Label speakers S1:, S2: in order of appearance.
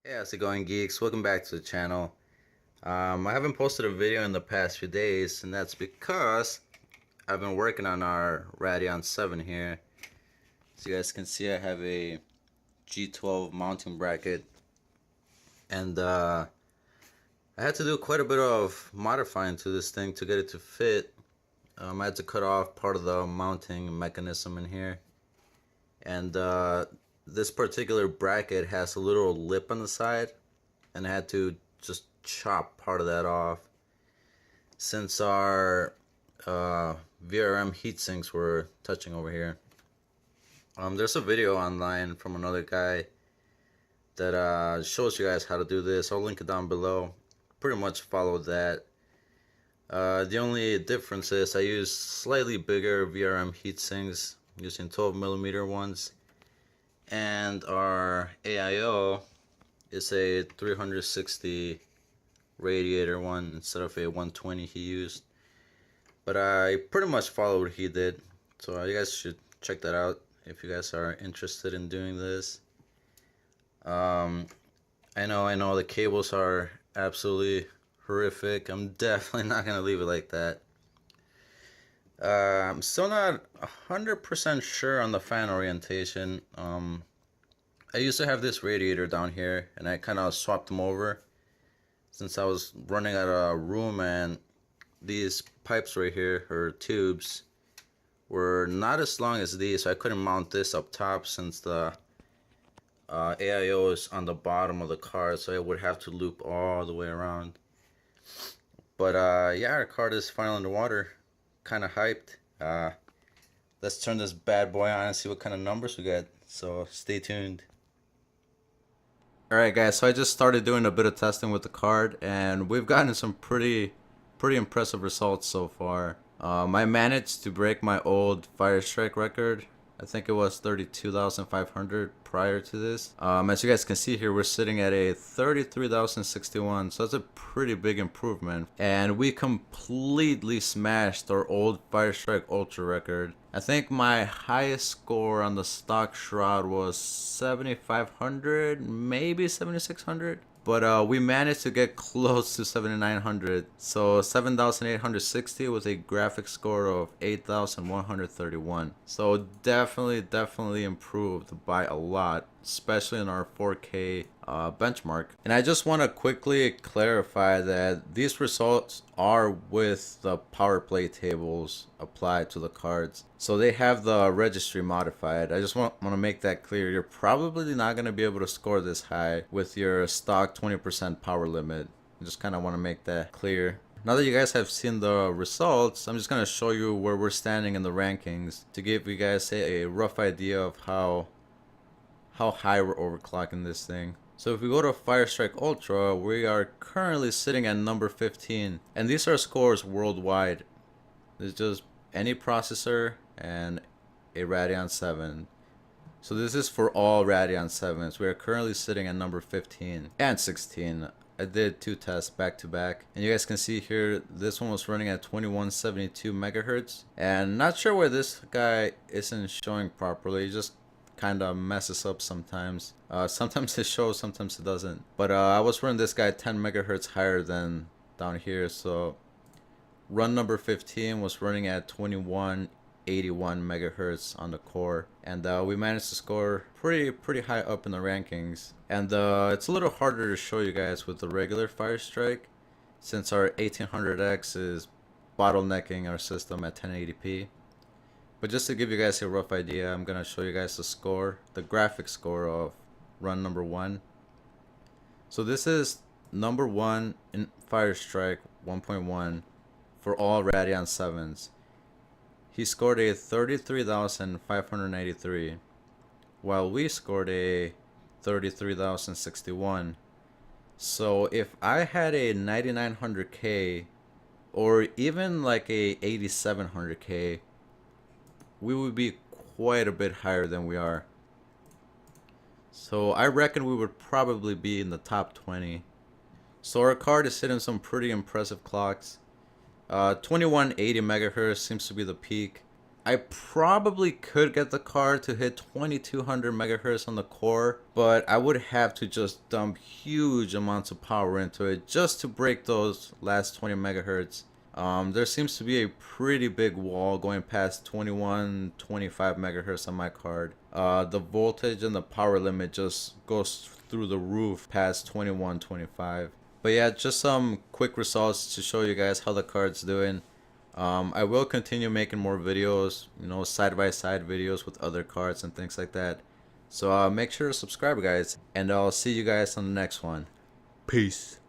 S1: Hey, how's it going, geeks? Welcome back to the channel. I haven't posted a video in the past few days, and that's because I've been working on our Radeon VII here. So you guys can see I have a G12 mounting bracket, and I had to do quite a bit of modifying to this thing to get it to fit. I had to cut off part of the mounting mechanism in here, and this particular bracket has a little lip on the side, and I had to just chop part of that off since our VRM heatsinks were touching over here. There's a video online from another guy that shows you guys how to do this. I'll link it down below. Pretty much follow that. The only difference is I use slightly bigger VRM heatsinks, using 12mm ones, and our AIO is a 360 radiator one instead of a 120 he used. But I pretty much followed what he did, so you guys should check that out if you guys are interested in doing this. I know the cables are absolutely horrific. I'm definitely not gonna leave it like that. I'm still not 100% sure on the fan orientation. I used to have this radiator down here, and I kind of swapped them over since I was running out of room, and these pipes right here, or tubes, were not as long as these, so I couldn't mount this up top since the AIO is on the bottom of the card, so I would have to loop all the way around. But yeah, our card is finally underwater. Kind of hyped. Let's turn this bad boy on and see what kind of numbers we get, so stay tuned. Alright guys, so I just started doing a bit of testing with the card, and we've gotten some pretty impressive results so far. I managed to break my old Firestrike record. I think it was 32,500 prior to this. As you guys can see here, we're sitting at a 33,061, so that's a pretty big improvement. And we completely smashed our old Firestrike Ultra record. I think my highest score on the stock shroud was 7,500, maybe 7,600. But we managed to get close to 7,900. So 7,860 with a graphic score of 8,131. So definitely improved by a lot, especially in our 4K benchmark. And I just want to quickly clarify that these results are with the PowerPlay tables applied to the cards. So they have the registry modified. I just want to make that clear. You're probably not going to be able to score this high with your stock 20% power limit. I just kind of want to make that clear. Now that you guys have seen the results, I'm just going to show you where we're standing in the rankings to give you guys a rough idea of how high we're overclocking this thing. So if we go to Firestrike Ultra, we are currently sitting at number 15, and these are scores worldwide. It's just any processor and a Radeon 7. So this is for all Radeon 7s. We are currently sitting at number 15 and 16. I did two tests back to back, and you guys can see here this one was running at 2172 megahertz, and not sure why this guy isn't showing properly. He just kind of messes up sometimes. Sometimes it shows, sometimes it doesn't. But I was running this guy 10 megahertz higher than down here, so run number 15 was running at 2181 megahertz on the core, and we managed to score pretty high up in the rankings. And it's a little harder to show you guys with the regular Firestrike, since our 1800X is bottlenecking our system at 1080p. But just to give you guys a rough idea, I'm going to show you guys the score, the graphic score of run number 1. So this is number 1 in Firestrike 1.1 for all Radeon 7s. He scored a 33,593, while we scored a 33,061. So if I had a 9900K or even like a 8700K, we would be quite a bit higher than we are. So I reckon we would probably be in the top 20. So our card is hitting some pretty impressive clocks. 2180 megahertz seems to be the peak. I probably could get the card to hit 2200 megahertz on the core, but I would have to just dump huge amounts of power into it just to break those last 20 megahertz. There seems to be a pretty big wall going past 21, 25 megahertz on my card. The voltage and the power limit just goes through the roof past 21, 25. But yeah, just some quick results to show you guys how the card's doing. I will continue making more videos, you know, side-by-side videos with other cards and things like that. So make sure to subscribe, guys, and I'll see you guys on the next one. Peace.